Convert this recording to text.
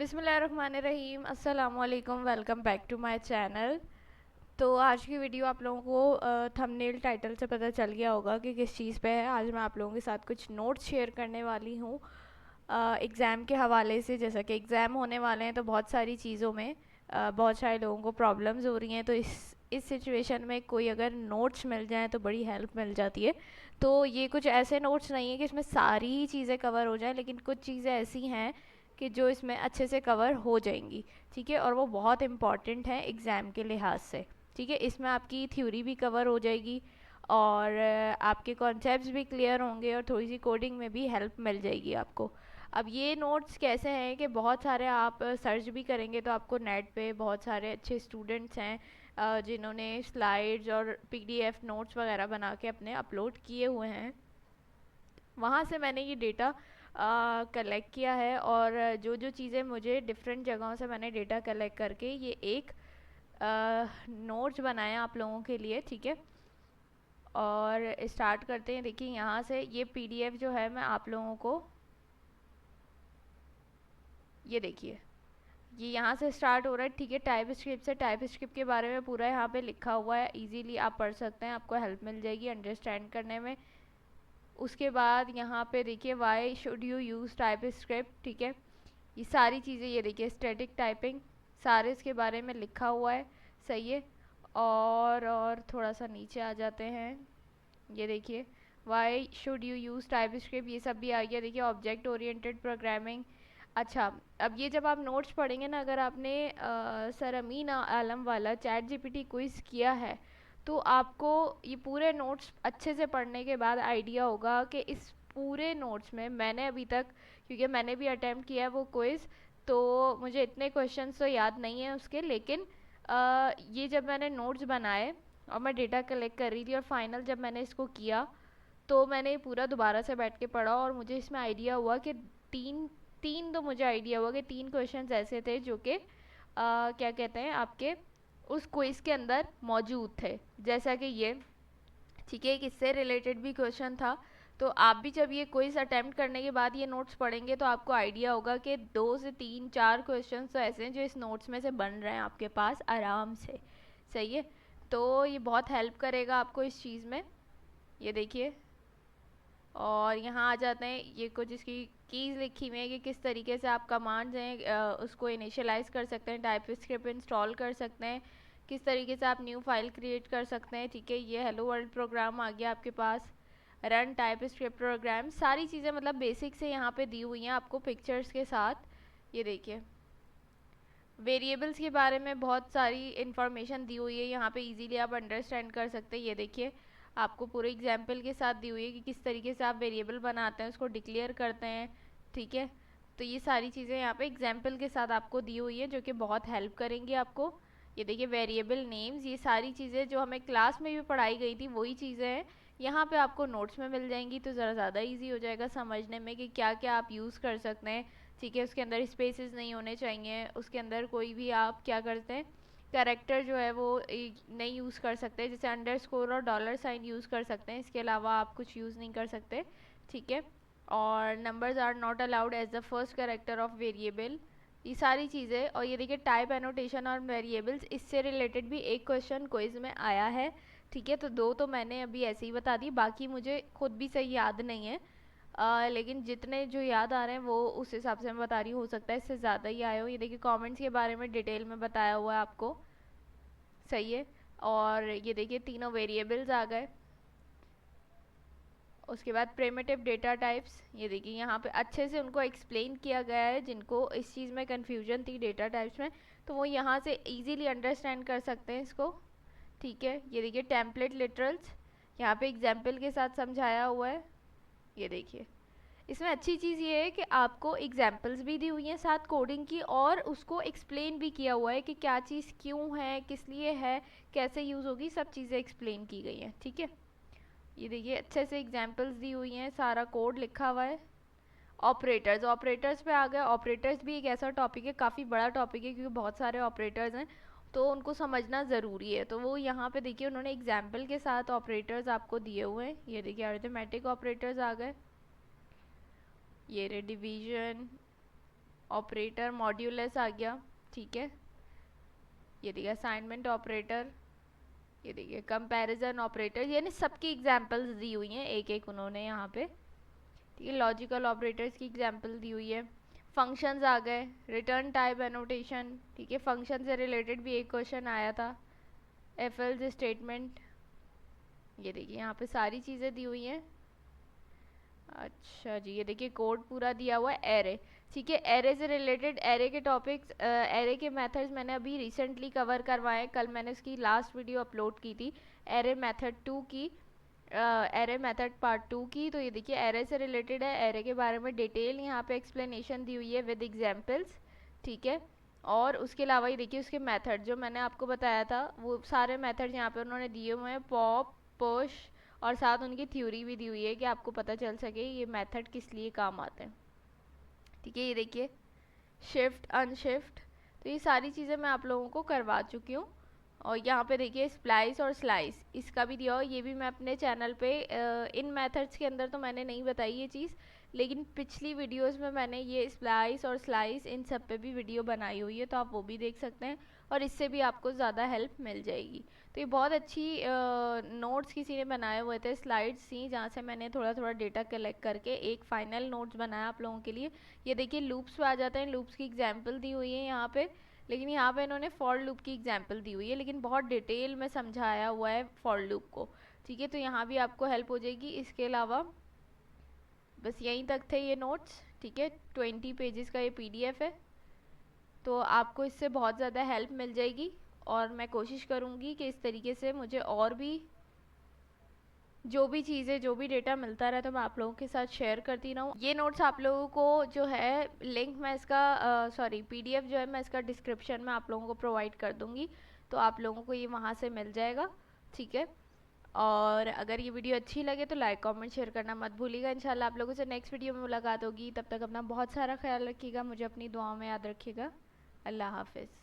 बिस्मिल्लाहिर्रहमानिर्रहीम, अस्सलामुअलैकुम। Welcome back to my channel. तो आज की वीडियो आप लोगों को थंबनेल टाइटल से पता चल गया होगा कि किस चीज़ पे है। आज मैं आप लोगों के साथ कुछ नोट्स शेयर करने वाली हूँ एग्ज़ाम के हवाले से। जैसा कि एग्ज़ाम होने वाले हैं तो बहुत सारी चीज़ों में बहुत सारे लोगों को प्रॉब्लम्स हो रही हैं। तो इस सिचुएशन में कोई अगर नोट्स मिल जाए तो बड़ी हेल्प मिल जाती है। तो ये कुछ ऐसे नोट्स नहीं है कि इसमें सारी ही चीज़ें कवर हो जाएं, लेकिन कुछ चीज़ें ऐसी हैं कि जो इसमें अच्छे से कवर हो जाएंगी। ठीक है, और वो बहुत इम्पॉर्टेंट है एग्ज़ाम के लिहाज से। ठीक है, इसमें आपकी थ्योरी भी कवर हो जाएगी और आपके कॉन्सेप्ट्स भी क्लियर होंगे और थोड़ी सी कोडिंग में भी हेल्प मिल जाएगी आपको। अब ये नोट्स कैसे हैं कि बहुत सारे आप सर्च भी करेंगे तो आपको नेट पे बहुत सारे अच्छे स्टूडेंट्स हैं जिन्होंने स्लाइड्स और पीडीएफ नोट्स वगैरह बना के अपने अपलोड किए हुए हैं। वहाँ से मैंने ये डेटा कलेक्ट किया है और जो जो चीज़ें मुझे डिफरेंट जगहों से मैंने डेटा कलेक्ट करके ये एक नोट्स बनाया आप लोगों के लिए। ठीक है, और स्टार्ट करते हैं। देखिए यहाँ से ये पीडीएफ जो है मैं आप लोगों को, ये देखिए ये यहाँ से स्टार्ट हो रहा है। ठीक है, टाइप स्क्रिप्ट से, टाइप स्क्रिप्ट के बारे में पूरा यहाँ पे लिखा हुआ है, इजीली आप पढ़ सकते हैं, आपको हेल्प मिल जाएगी अंडरस्टैंड करने में। उसके बाद यहाँ पे देखिए why should you use type script. ठीक है, ये सारी चीज़ें, ये देखिए स्टैटिक टाइपिंग, सारे इसके बारे में लिखा हुआ है। सही है, और थोड़ा सा नीचे आ जाते हैं। ये देखिए why should you use type script, ये सब भी आ गया। देखिए ऑब्जेक्ट ओरिएंटेड प्रोग्रामिंग। अच्छा, अब ये जब आप नोट्स पढ़ेंगे ना, अगर आपने सर अमीन आलम वाला चैट जीपीटी क्विज़ किया है तो आपको ये पूरे नोट्स अच्छे से पढ़ने के बाद आइडिया होगा कि इस पूरे नोट्स में मैंने अभी तक, क्योंकि मैंने भी अटेम्प्ट किया है वो क्विज़, तो मुझे इतने क्वेश्चंस तो याद नहीं है उसके, लेकिन ये जब मैंने नोट्स बनाए और मैं डेटा कलेक्ट कर रही थी और फाइनल जब मैंने इसको किया तो मैंने पूरा दोबारा से बैठ के पढ़ा और मुझे इसमें आइडिया हुआ कि तीन तीन तो मुझे आइडिया हुआ कि तीन क्वेश्चंस ऐसे थे जो कि क्या कहते हैं आपके उस क्विज के अंदर मौजूद थे। जैसा कि ये, ठीक है, एक इससे रिलेटेड भी क्वेश्चन था। तो आप भी जब ये क्विज अटेम्प्ट करने के बाद ये नोट्स पढ़ेंगे तो आपको आइडिया होगा कि 2 से 3 4 क्वेश्चन तो ऐसे हैं जो इस नोट्स में से बन रहे हैं आपके पास आराम से। सही है, तो ये बहुत हेल्प करेगा आपको इस चीज़ में। ये देखिए, और यहाँ आ जाते हैं, ये कुछ इसकी कीज़ लिखी हुई है कि किस तरीके से आप कमांड्स हैं उसको इनिशियलाइज कर सकते हैं, टाइप स्क्रिप्ट इंस्टॉल कर सकते हैं, किस तरीके से आप न्यू फाइल क्रिएट कर सकते हैं। ठीक है, ये हेलो वर्ल्ड प्रोग्राम आ गया आपके पास, रन टाइप स्क्रिप्ट प्रोग्राम, सारी चीज़ें मतलब बेसिक से यहाँ पे दी हुई हैं आपको पिक्चर्स के साथ। ये देखिए वेरिएबल्स के बारे में बहुत सारी इन्फॉर्मेशन दी हुई है यहाँ पे, इजीली आप अंडरस्टैंड कर सकते हैं। ये देखिए आपको पूरे एग्जाम्पल के साथ दी हुई है कि किस तरीके से आप वेरिएबल बनाते हैं, उसको डिक्लेयर करते हैं। ठीक है, तो ये सारी चीज़ें यहाँ पे एग्जाम्पल के साथ आपको दी हुई है जो कि बहुत हेल्प करेंगी आपको। ये देखिए वेरिएबल नेम्स, ये सारी चीज़ें जो हमें क्लास में भी पढ़ाई गई थी वही चीज़ें हैं यहाँ पे आपको नोट्स में मिल जाएंगी, तो ज़रा ज़्यादा इजी हो जाएगा समझने में कि क्या क्या आप यूज़ कर सकते हैं। ठीक है, उसके अंदर स्पेसेस नहीं होने चाहिए, उसके अंदर कोई भी आप क्या करते हैं कैरेक्टर जो है वो नहीं यूज़ कर सकते, जैसे अंडरस्कोर और डॉलर साइन यूज़ कर सकते हैं, इसके अलावा आप कुछ यूज़ नहीं कर सकते। ठीक है, और numbers are not allowed as the first character of variable, ये सारी चीज़ें। और ये देखिए टाइप एनोटेशन और वेरिएबल्स, इससे रिलेटेड भी एक क्वेश्चन क्विज में आया है। ठीक है, तो 2 तो मैंने अभी ऐसे ही बता दी, बाकी मुझे खुद भी सही याद नहीं है। लेकिन जितने जो याद आ रहे हैं वो उस हिसाब से मैं बता रही हूँ, हो सकता है इससे ज़्यादा ही आए हो। ये देखिए कमेंट्स के बारे में डिटेल में बताया हुआ है आपको। सही है, और ये देखिए तीनों वेरिएबल्स आ गए। उसके बाद प्रिमिटिव डेटा टाइप्स, ये देखिए यहाँ पे अच्छे से उनको एक्सप्लेन किया गया है, जिनको इस चीज़ में कन्फ्यूजन थी डेटा टाइप्स में तो वो यहाँ से इजीली अंडरस्टैंड कर सकते हैं इसको। ठीक है, ये देखिए टेम्पलेट लिटरल्स, यहाँ पे एग्जाम्पल के साथ समझाया हुआ है। ये देखिए इसमें अच्छी चीज़ ये है कि आपको एग्जाम्पल्स भी दी हुई हैं साथ कोडिंग की, और उसको एक्सप्लेन भी किया हुआ है कि क्या चीज़ क्यों है, किस लिए है, कैसे यूज़ होगी, सब चीज़ें एक्सप्लेन की गई हैं। ठीक है, ये देखिए अच्छे से एग्जाम्पल्स दी हुई हैं, सारा कोड लिखा हुआ है। ऑपरेटर्स, ऑपरेटर्स पे आ गए। ऑपरेटर्स भी एक ऐसा टॉपिक है, काफ़ी बड़ा टॉपिक है क्योंकि बहुत सारे ऑपरेटर्स हैं तो उनको समझना ज़रूरी है। तो वो यहाँ पे देखिए उन्होंने एग्जाम्पल के साथ ऑपरेटर्स आपको दिए हुए हैं। ये देखिए अरिथमेटिक ऑपरेटर्स आ गए, ये रे डिवीजन, ऑपरेटर मॉड्यूलस आ गया, ठीक है। ये देखिए असाइनमेंट ऑपरेटर, ये देखिए कंपैरिजन ऑपरेटर, यानी सबकी एग्जांपल्स दी हुई हैं एक एक उन्होंने यहाँ पे, ठीक है। लॉजिकल ऑपरेटर्स की एग्जांपल दी हुई है। फंक्शंस आ गए, रिटर्न टाइप एनोटेशन, ठीक है। फंक्शन से रिलेटेड भी एक क्वेश्चन आया था। एफ एल्स स्टेटमेंट, ये देखिए यहाँ पे सारी चीज़ें दी हुई हैं। अच्छा जी, ये देखिए कोड पूरा दिया हुआ है। एरे, ठीक है। एरे से रिलेटेड एरे के टॉपिक्स, एरे के मेथड्स मैंने अभी रिसेंटली कवर करवाए, कल मैंने उसकी लास्ट वीडियो अपलोड की थी एरे मेथड 2 की, एरे मेथड पार्ट 2 की। तो ये देखिए एरे से रिलेटेड है, एरे के बारे में डिटेल यहाँ पे एक्सप्लेनेशन दी हुई है विद एग्जाम्पल्स, ठीक है। और उसके अलावा ये देखिए उसके मेथड जो मैंने आपको बताया था वो सारे मेथड यहाँ पे उन्होंने दिए हुए हैं, पॉप, पुश, और साथ उनकी थ्योरी भी दी हुई है कि आपको पता चल सके ये मेथड किस लिए काम आते हैं, ठीक है। ये देखिए शिफ्ट अनशिफ्ट, तो ये सारी चीज़ें मैं आप लोगों को करवा चुकी हूँ। और यहाँ पे देखिए स्प्लाइस और स्लाइस, इसका भी दिया हो, ये भी मैं अपने चैनल पे इन मेथड्स के अंदर तो मैंने नहीं बताई ये चीज़, लेकिन पिछली वीडियोस में मैंने ये स्प्लाइस और स्लाइस इन सब पे भी वीडियो बनाई हुई है, तो आप वो भी देख सकते हैं और इससे भी आपको ज़्यादा हेल्प मिल जाएगी। तो ये बहुत अच्छी नोट्स किसी ने बनाए हुए थे, स्लाइड्स थी जहाँ से मैंने थोड़ा थोड़ा डेटा कलेक्ट करके एक फाइनल नोट्स बनाया आप लोगों के लिए। ये देखिए लूप्स पे आ जाते हैं, लूप्स की एग्जाम्पल दी हुई है यहाँ पे, लेकिन यहाँ पे इन्होंने फॉर लूप की एग्जाम्पल दी हुई है, लेकिन बहुत डिटेल में समझाया हुआ है फॉर लूप को, ठीक है। तो यहाँ भी आपको हेल्प हो जाएगी। इसके अलावा बस यहीं तक थे ये नोट्स, ठीक है। 20 पेजेस का ये पीडीएफ है, तो आपको इससे बहुत ज़्यादा हेल्प मिल जाएगी और मैं कोशिश करूँगी कि इस तरीके से मुझे और भी जो भी चीज़ें, जो भी डेटा मिलता रहे तो मैं आप लोगों के साथ शेयर करती रहूँ। ये नोट्स आप लोगों को जो है लिंक मैं इसका सॉरी पीडीएफ जो है मैं इसका डिस्क्रिप्शन में आप लोगों को प्रोवाइड कर दूँगी, तो आप लोगों को ये वहाँ से मिल जाएगा, ठीक है। और अगर ये वीडियो अच्छी लगे तो लाइक कमेंट शेयर करना मत भूलिएगा। इंशाल्लाह आप लोगों से नेक्स्ट वीडियो में मुलाकात होगी, तब तक अपना बहुत सारा ख्याल रखिएगा, मुझे अपनी दुआओं में याद रखिएगा। अल्लाह हाफिज़।